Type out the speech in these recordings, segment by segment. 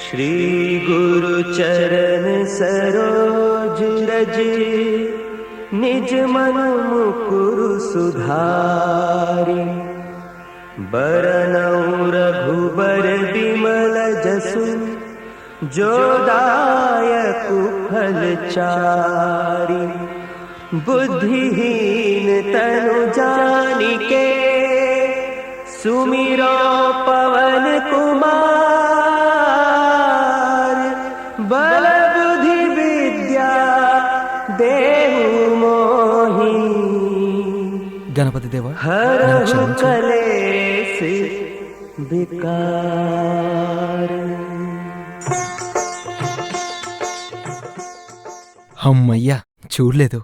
श्री गुरु चरण सरोज रज निज मन मुकुरु सुधारि बरनउँ रघुबर बिमल जसु जो दायकु फल चारि बुद्धिहीन तनु जानिके सुमिरो पवन कुमार बल बुद्धि विद्या देहु मोहि गणपति देवा हरहु कलेश विकार। అమ్మయ్యా చూడలేదు.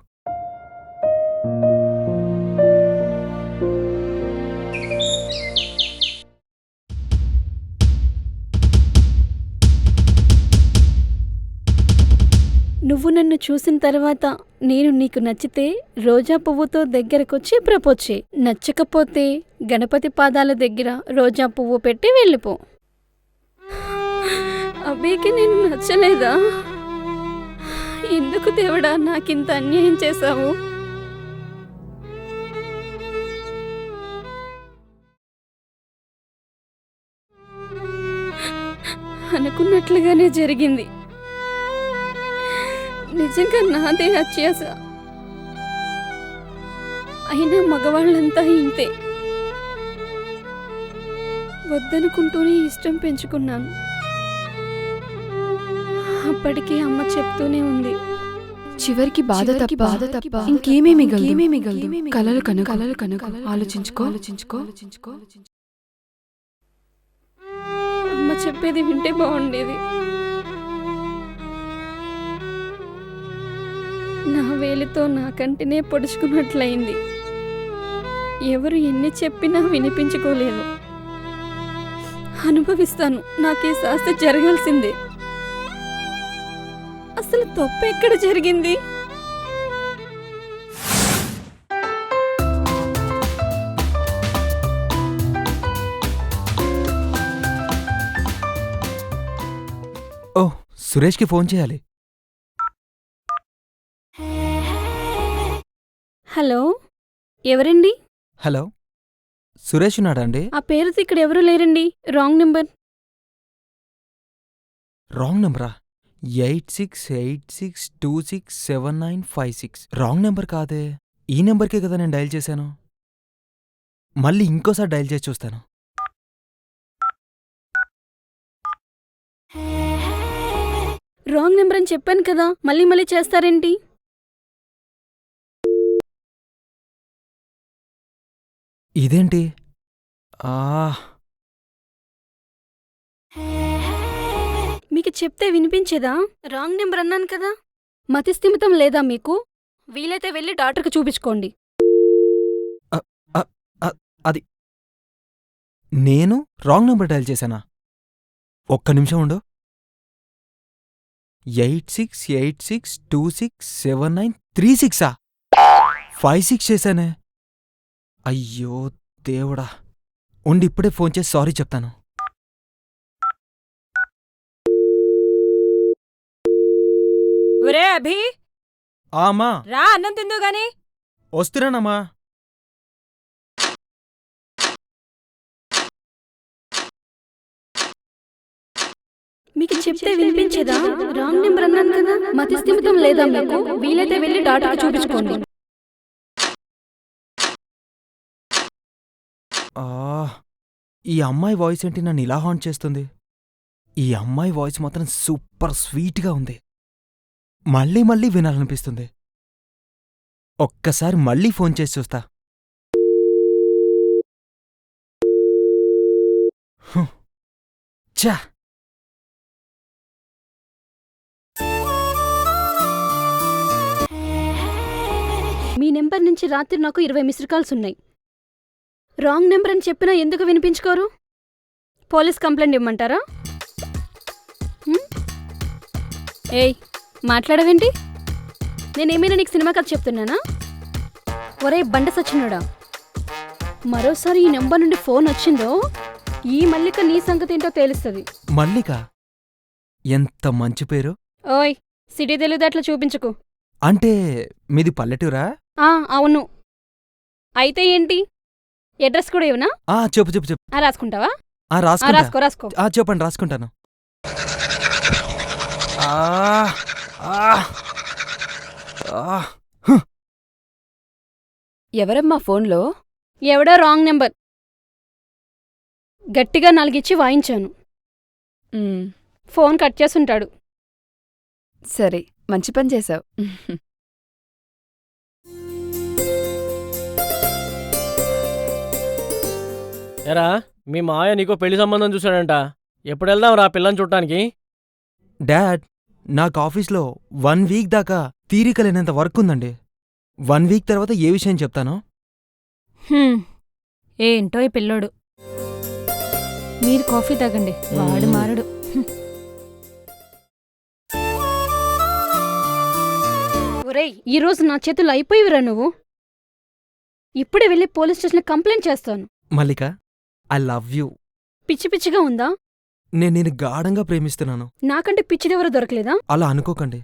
నువ్వు నన్ను చూసిన తర్వాత నేను నీకు నచ్చితే రోజా పువ్వుతో దగ్గరకొచ్చి ప్రపోజ్ చేయి. నచ్చకపోతే గణపతి పాదాల దగ్గర రోజా పువ్వు పెట్టి వెళ్ళిపో. అబ్బేకి నేను నచ్చలేదా? ఎందుకు దేవుడా నాకింత అన్యాయం చేశావు? అనుకున్నట్లుగానే జరిగింది. నిజంగా నాదే అత్యాస. అయినా మగవాళ్ళంతా ఇంతే. వద్దనుకుంటూనే ఇష్టం పెంచుకున్నాను. అప్పటికే అమ్మ చెప్తూనే ఉంది, చివరికి బాధ తప్ప ఇంకేమీ మిగలదు. కలలు కనుక ఆలోచించుకో. అమ్మ చెప్పేది వింటే బాగుండేది. నా వేలితో నా కంటినే పొడుచుకున్నట్లయింది. ఎవరు ఎన్ని చెప్పినా వినిపించుకోలేదు. అనుభవిస్తాను. నాకే శాస్తి జరగాల్సిందే. అసలు తప్పు ఎక్కడ జరిగింది? ఓ సురేష్కి ఫోన్ చేయాలి. హలో, ఎవరండి? హలో, సురేష్ ఉన్నాడా అండి? ఆ పేరుతో ఇక్కడ ఎవరూ లేరండి. Wrong number. రాంగ్ నెంబరా? 8686267956. రాంగ్ నెంబర్ కాదే. ఈ నెంబర్కే కదా నేను డయల్ చేశాను. మళ్ళీ ఇంకోసారి డయల్ చేసి చూస్తాను. రాంగ్ నెంబర్ అని చెప్పాను కదా, మళ్ళీ చేస్తారేంటి? ఇదేంటి? మీకు చెప్తే వినిపించేదా? రాంగ్ నెంబర్ అన్నాను కదా. మతిస్థిమితం లేదా మీకు? వీలైతే వెళ్ళి డాక్టర్కి చూపించుకోండి. అది నేను రాంగ్ నెంబర్ డయల్ చేశానా? ఒక్క నిమిషం ఉండు. 8686267936 56 చేశానే. అయ్యో దేవుడా! ఉండి ఇప్పుడే ఫోన్ చేసి సారీ చెప్తాను. ఒరే అభి, అమ్మా రా అన్నం తిందు గాని. వస్తున్నానమ్మా. మీకు చెప్తే వినిపించేదా? రాంగ్ నెంబర్ అన్నాను కదా. మతిస్థిమితం లేదా మీకు? వీలైతే వెళ్ళి డాక్టర్కి చూపించుకోండి. ఈ అమ్మాయి వాయిస్ ఏంటి నన్ను ఇలా హాంట్ చేస్తుంది? ఈ అమ్మాయి వాయిస్ మాత్రం సూపర్ స్వీట్గా ఉంది. మళ్ళీ వినాలనిపిస్తుంది. ఒక్కసారి మళ్ళీ ఫోన్ చేసి చూస్తా. ఛా! మీ నెంబర్ నుంచి రాత్రి నాకు 20 మిస్డ్ కాల్స్ ఉన్నాయి. రాంగ్ నెంబర్ అని చెప్పినా ఎందుకు వినిపించుకోరు? పోలీస్ కంప్లైంట్ ఇవ్వమంటారా? ఏయ్, మాట్లాడవేంటి? నేనేమైనా నీకు సినిమా కథ చెప్తున్నానా? ఒరే బండ సచ్చినోడా, మరోసారి ఈ నెంబర్ నుండి ఫోన్ వచ్చిందో ఈ మల్లిక నీ సంగతి ఏంటో తేలుస్తుంది. మల్లిక? ఎంత మంచి పేరు. ఓయ్ సిటీ తెలివితేటలు చూపించుకు. అంటే మీది పల్లెటూరా? అవును. అయితే ఏంటి, అడ్రస్ కూడా ఇవ్వనా? చెప్పు చెప్పు చెప్పు. రాసుకుంటావా? రాసుకుంటా. రాసుకో రాసుకో. చెప్పండి, రాసుకుంటాను. ఆ, ఆ, ఆ. ఎవరమ్మా ఫోన్లో? ఎవడో రాంగ్ నెంబర్. గట్టిగా 4 ఇచ్చి వాయించాను. Phone cut చేసుంటాడు. సరే, మంచి పని చేశావు. ఎరా మీ మాయ నీకో పెళ్లి సంబంధం చూశాడంట. ఎప్పుడు వెళ్దాం రా పిల్లని చూడటానికి? డాడ్, నాకు ఆఫీస్లో 1 వీక్ దాకా తీరికలేనంత వర్క్ ఉందండి. 1 వీక్ తర్వాత ఏ విషయం చెప్తాను. ఏంటో ఈ పిల్లోడు. మీరు కాఫీ తాగండి, వాడు మారడు. ఒరేయ్, ఈరోజు నా చేతులు అయిపోయివిరా నువ్వు. ఇప్పుడే వెళ్ళి పోలీస్ స్టేషన్లో కంప్లైంట్ చేస్తాను. మల్లిక, ఐ లవ్ యూ. పిచ్చి పిచ్చిగా ఉందా? నేను గాఢంగా ప్రేమిస్తున్నాను. నాకంటే పిచ్చిదెవరో దొరకలేదా? అలా అనుకోకండి.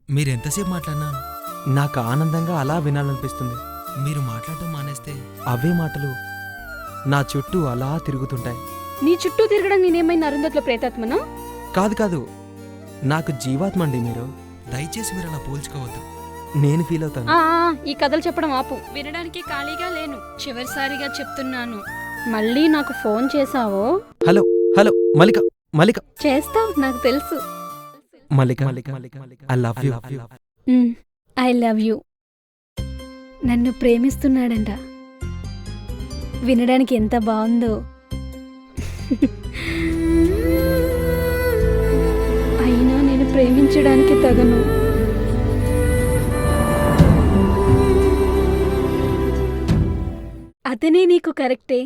మీరెంతసేపు మాట్లాడినా నాకు ఆనందంగా అలా వినాలనిపిస్తుంది. మీరు మాట్లాడటం మానేస్తే అవే మాటలు నా చుట్టూ అలా తిరుగుతుంటాయి. నీ చుట్టూ తిరగడం నేనేమైనా అరుంధతిలో ప్రేతాత్మనా? కాదు కాదు, నాకు జీవాత్మండి మీరు. దయచేసి మీరు అలా పోల్చుకోవద్దు. నేను ఫీల్ అవుతాను. ఈ కథలు చెప్పడం ఆపు. వినడానికి ఖాళీగా లేను. చివరిసారిగా చెప్తున్నాను, మళ్ళీ నాకు ఫోన్ చేసావో. Hello hello, Mallika Mallika. చేస్తావు, నాకు తెలుసు. Mallika, I love you. I love you. నన్ను ప్రేమిస్తున్నాడంట. వినడానికి ఎంత బాగుందో. అయినా నేను ప్రేమించడానికి తగను. అతనే నీకు కరెక్టే.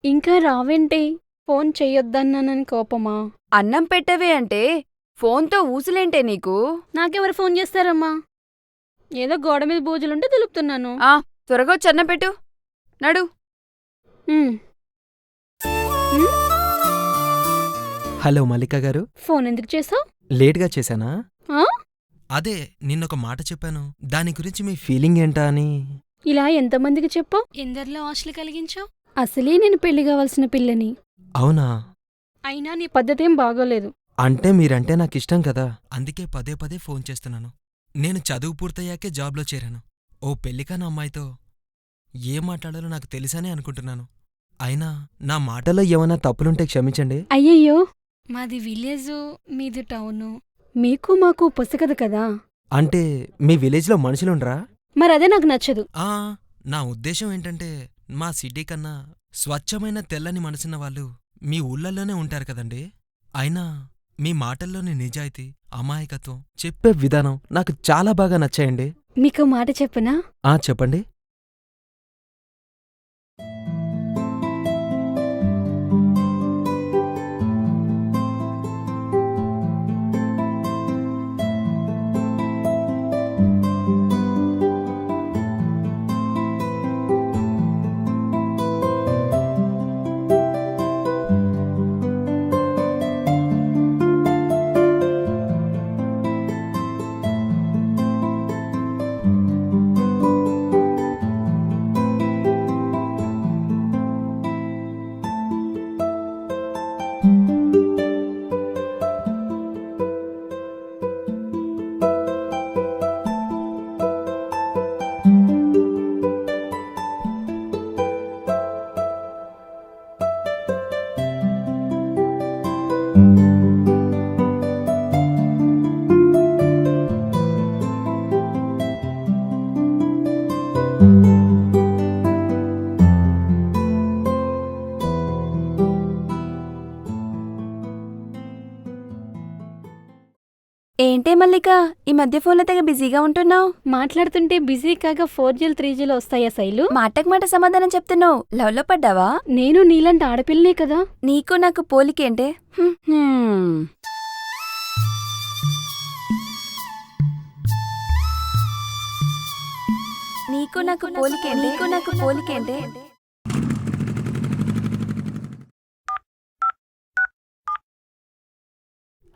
ఇంకా రావేంటే? ఫోన్ చెయ్యొద్దన్నానని కోపమా? అన్నం పెట్టవే అంటే ఫోన్తో ఊసులేంటే నీకు? నాకెవరు ఫోన్ చేస్తారమ్మా? ఏదో గోడ మీద బూజులుంటే దులుపుతున్నాను. త్వరగా వచ్చి అన్నం పెట్టు. నడు. హలో మల్లిక గారు. ఫోన్ ఎందుకు చేసావు? లేట్గా చేశానా? అదే నిన్నొక మాట చెప్పాను, దాని గురించి మీ ఫీలింగ్ ఏంటా అని. ఇలా ఎంతమందికి చెప్పావు? ఎందరిలో ఆశలు కలిగించావు? అసలే నేను పెళ్లి కావాల్సిన పిల్లని. అవునా? అయినా నీ పద్ధతేం బాగోలేదు. అంటే మీరంటే నాకిష్టం కదా, అందుకే పదే పదే ఫోన్ చేస్తున్నాను. నేను చదువు పూర్తయ్యాకే జాబ్లో చేరాను. ఓ పెళ్లికాని అమ్మాయితో ఏం మాట్లాడాలో నాకు తెలుసనే అనుకుంటున్నాను. అయినా నా మాటలో ఏమైనా తప్పులుంటే క్షమించండి. అయ్యయ్యో, మాది విలేజు, మీది టౌను. మీకు మాకు పొసగదు కదా. అంటే మీ విలేజ్లో మనుషులుండ్రా? మరదే నాకు నచ్చదు. నా ఉద్దేశం ఏంటంటే, మా సిటీ కన్నా స్వచ్ఛమైన తెల్లని మనసున్న వాళ్ళు మీ ఊళ్ళల్లోనే ఉంటారు కదండి. అయినా మీ మాటల్లోని నిజాయితీ, అమాయకత్వం, చెప్పే విధానం నాకు చాలా బాగా నచ్చాయండి. మీకు మాట చెప్పనా? చెప్పండి. ఏంటే మల్లిక, ఈ మధ్య ఫోన్లో తెగ బిజీగా ఉంటున్నావు? మాట్లాడుతుంటే బిజీ కాగా 4Gలు 3Gలు వస్తాయా శైలు? మాటకు మాట సమాధానం చెప్తున్నావు. లవ్లో పడ్డావా? నేను నీలాంటి ఆడపిల్లనే కదా. నీకు నాకు పోలికేంటే? నీకు నాకు పోలికేంటే?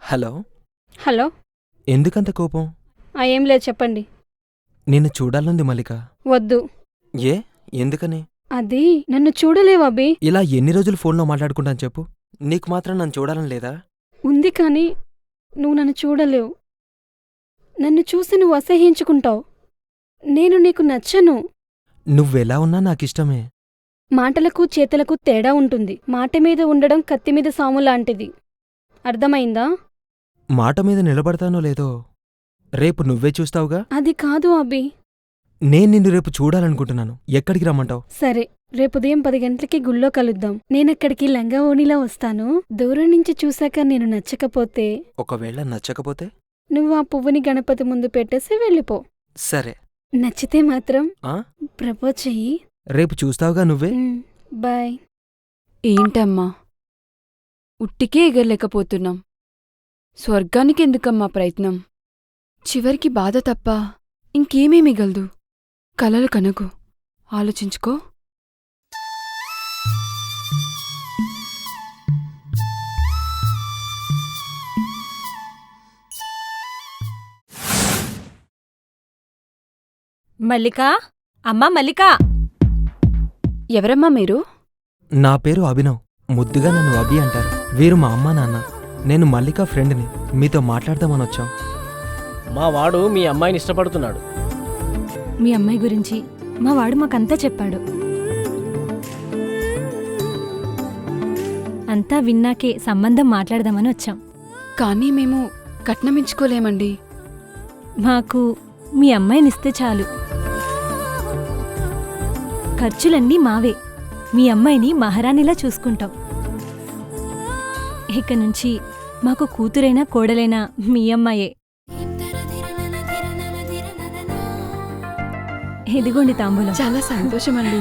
హలో. హలో. ఎందుకంత కోపం? ఏం లేదు చెప్పండి. నిన్ను చూడాలనుంది మల్లిక. వద్దు. ఏ? ఎందుకని? అది నన్ను చూడలేవు అభి. ఇలా ఎన్ని రోజులు ఫోన్లో మాట్లాడుకుంటాను చెప్పు. నీకు మాత్రం నన్ను చూడాలని లేదా? ఉంది కానీ నువ్వు నన్ను చూడలేవు. నన్ను చూసి నువ్వు అసహ్యించుకుంటావు. నేను నీకు నచ్చను. నువ్వెలా ఉన్నా నాకిష్టమే. మాటలకు చేతలకు తేడా ఉంటుంది. మాట మీద ఉండడం కత్తి మీద సాము లాంటిది. అర్థమైందా? మాట మీద నిలబడతానో లేదో రేపు నువ్వే చూస్తావుగా. అది కాదు అభి. నేను నిన్ను రేపు చూడాలనుకుంటున్నాను. ఎక్కడికి రమ్మంటావు? సరే, రేపు ఉదయం 10 గంటలకి గుళ్ళో కలుద్దాం. నేనక్కడికి లంగా ఓణిలా వస్తాను. దూరం నుంచి చూశాక నేను నచ్చకపోతే, ఒకవేళ నచ్చకపోతే? నువ్వు ఆ పువ్వుని గణపతి ముందు పెట్టేసి వెళ్ళిపో. సరే. నచ్చితే మాత్రం ఆ? ప్రపోజ్ చెయ్యి. రేపు చూస్తావుగా నువ్వే. బాయ్. ఏంటమ్మా ఉట్టికే ఎగరలేకపోతున్నాం. స్వర్గానికి ఎందుకమ్మా ప్రయత్నం? చివరికి బాధ తప్ప ఇంకేమీ మిగలదు. కలలు కనకు, ఆలోచించుకో. మల్లికా, అమ్మా మల్లికా. ఎవరమ్మా మీరు? నా పేరు అభినవ్. ముద్దుగా నన్ను అభి అంటారు. వీరు మా అమ్మా నాన్న. నేను మల్లిక ఫ్రెండ్ని. మీతో మాట్లాడదామని వచ్చాం. మా వాడు మీ అమ్మాయిని ఇష్టపడుతున్నాడు. మీ అమ్మాయి గురించి మా వాడు మాకంతా చెప్పాడు. అంతా విన్నాకే సంబంధం మాట్లాడదామని వచ్చాం. కానీ మేము కట్నమించుకోలేమండి. మాకు మీ అమ్మాయినిస్తే చాలు. ఖర్చులన్నీ మావే. మీ అమ్మాయిని మహారాణిలా చూసుకుంటాం. ఇక నుంచి మాకు కూతురైనా కోడలైనా మీ అమ్మాయే. ఇదిగోండి తాంబూలం. చాలా సంతోషమండి.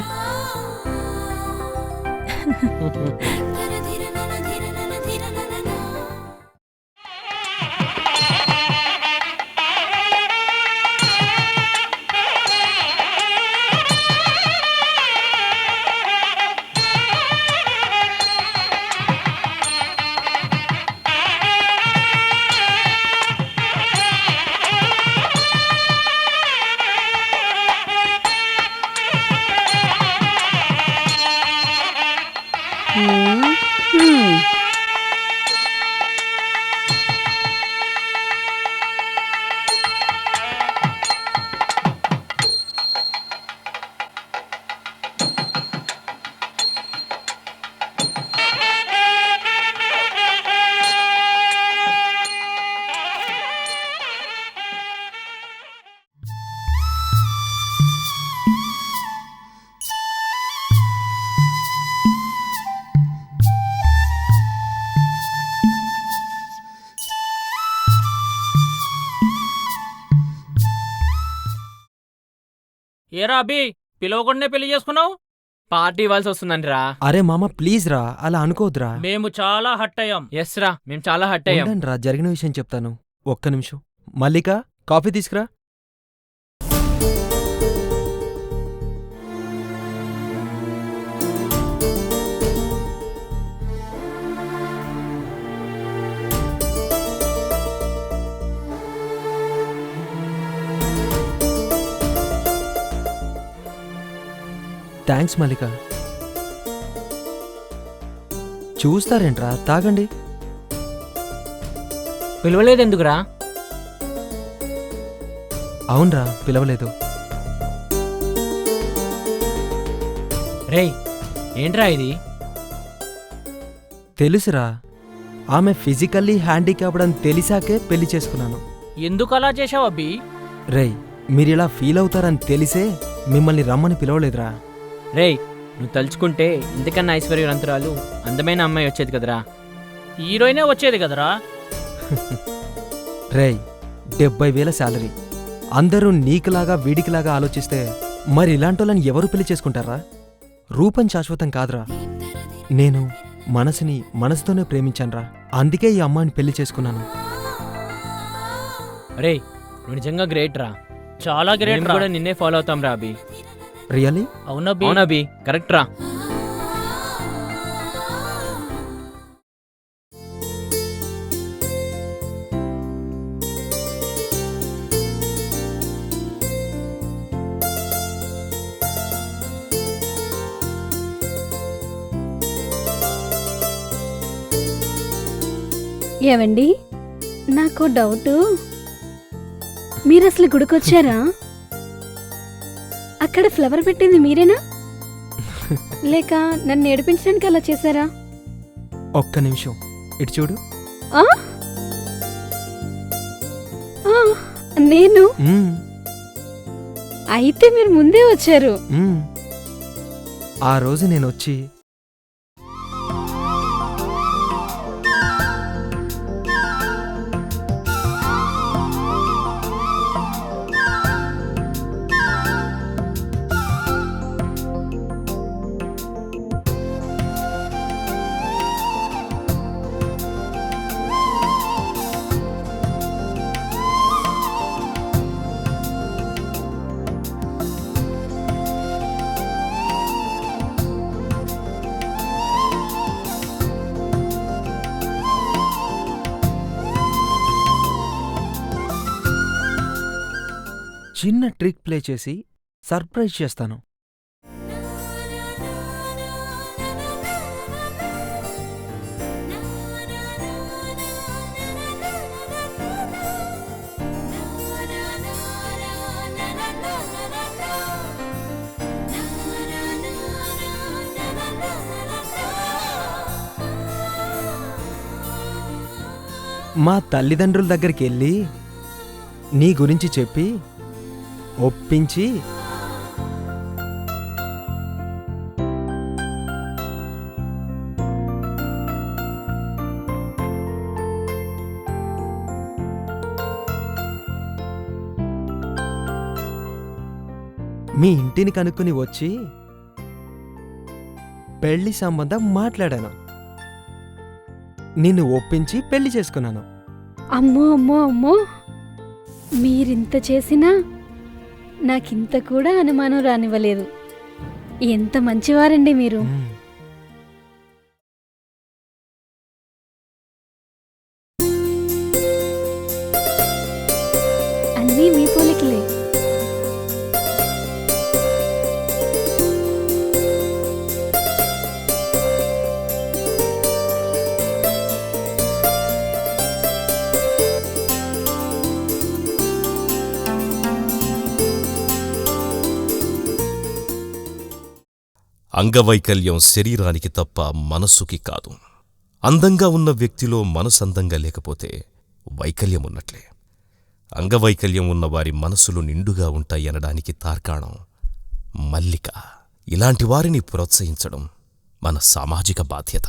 ఏరా అభి, పిలవకుండానే పెళ్లి చేసుకున్నావు? పార్టీ ఇవ్వాల్సి వస్తుందండి రా. అరే మామ ప్లీజ్ రా, అలా అనుకోద్రా. మేము చాలా హట్ అయ్యాం. ఎస్ రా, మేము చాలా హట్ అయ్యాం. రా, జరిగిన విషయం చెప్తాను. ఒక్క నిమిషం. మల్లిక, కాఫీ తీసుకురా. థ్యాంక్స్ మల్లిక. చూస్తారేంట్రా, తాగండి. పిలవలేదెందుకురా? అవునరా, పిలవలేదు. రేయ్, ఏంట్రా ఇది? తెలుసురా, ఆమె ఫిజికల్లీ హ్యాండిక్యాప్డ్ అని తెలిసాకే పెళ్లి చేసుకున్నాను. ఎందుకు అలా చేశావు అబ్బి? రేయ్, మీరిలా ఫీల్ అవుతారని తెలిసే మిమ్మల్ని రమ్మని పిలవలేదురా. రేయ్, నువ్వు తలుచుకుంటే ఇంతకన్నా ఐశ్వర్యవంతురాలు అందమైన అమ్మాయి వచ్చేది కదరా. హీరోయినే వచ్చేది కదరా. రేయ్, 70,000 శాలరీ. అందరూ నీకులాగా వీడికిలాగా ఆలోచిస్తే మరి ఇలాంటోళ్ళని ఎవరు పెళ్లి చేసుకుంటారా? రూపం శాశ్వతం కాదురా. నేను మనసుని మనసుతోనే ప్రేమించానురా. అందుకే ఈ అమ్మాయిని పెళ్లి చేసుకున్నాను. రేయ్, నువ్వు నిజంగా గ్రేట్ రా. చాలా గ్రేట్ మేము రా. కూడా నిన్నే ఫాలో అవుతాం రా అభి. రియల్లీ? అవునబ్బి. అవునభి, కరెక్ట్ రా. ఏవండి నాకు డౌటు, మీరు అసలు గుడికొచ్చారా? అక్కడ ఫ్లవర్ పెట్టింది మీరేనా, లేక నన్ను ఏడిపించడానికి అలా చేశారా? ఒక్క నిమిషం ఇటు చూడు. ఆ? ఆ, నేను మ్మ్, అయితే మీరు ముందే వచ్చారు. మ్మ్. ఆ రోజు నేను వచ్చి చిన్న ట్రిక్ ప్లే చేసి సర్ప్రైజ్ చేస్తాను. మా తల్లిదండ్రుల దగ్గరికి వెళ్ళి నీ గురించి చెప్పి ఒప్పించి మీ ఇంటిని కనుక్కుని వచ్చి పెళ్లి సంబంధం మాట్లాడాను. నిన్ను ఒప్పించి పెళ్లి చేసుకున్నాను. అమ్మో అమ్మో అమ్మో, మీరింత చేసినా నాకింత కూడా అనుమానం రానివ్వలేదు. ఎంత మంచివారండి మీరు. మ్మ్. అన్నీ మీ పోలికలే. అంగవైకల్యం శరీరానికి తప్ప మనస్సుకి కాదు. అందంగా ఉన్న వ్యక్తిలో మనసు అందంగా లేకపోతే వైకల్యం ఉన్నట్లే. అంగవైకల్యం ఉన్న వారి మనసులు నిండుగా ఉంటాయనడానికి తార్కాణం మల్లిక. ఇలాంటి వారిని ప్రోత్సహించడం మన సామాజిక బాధ్యత.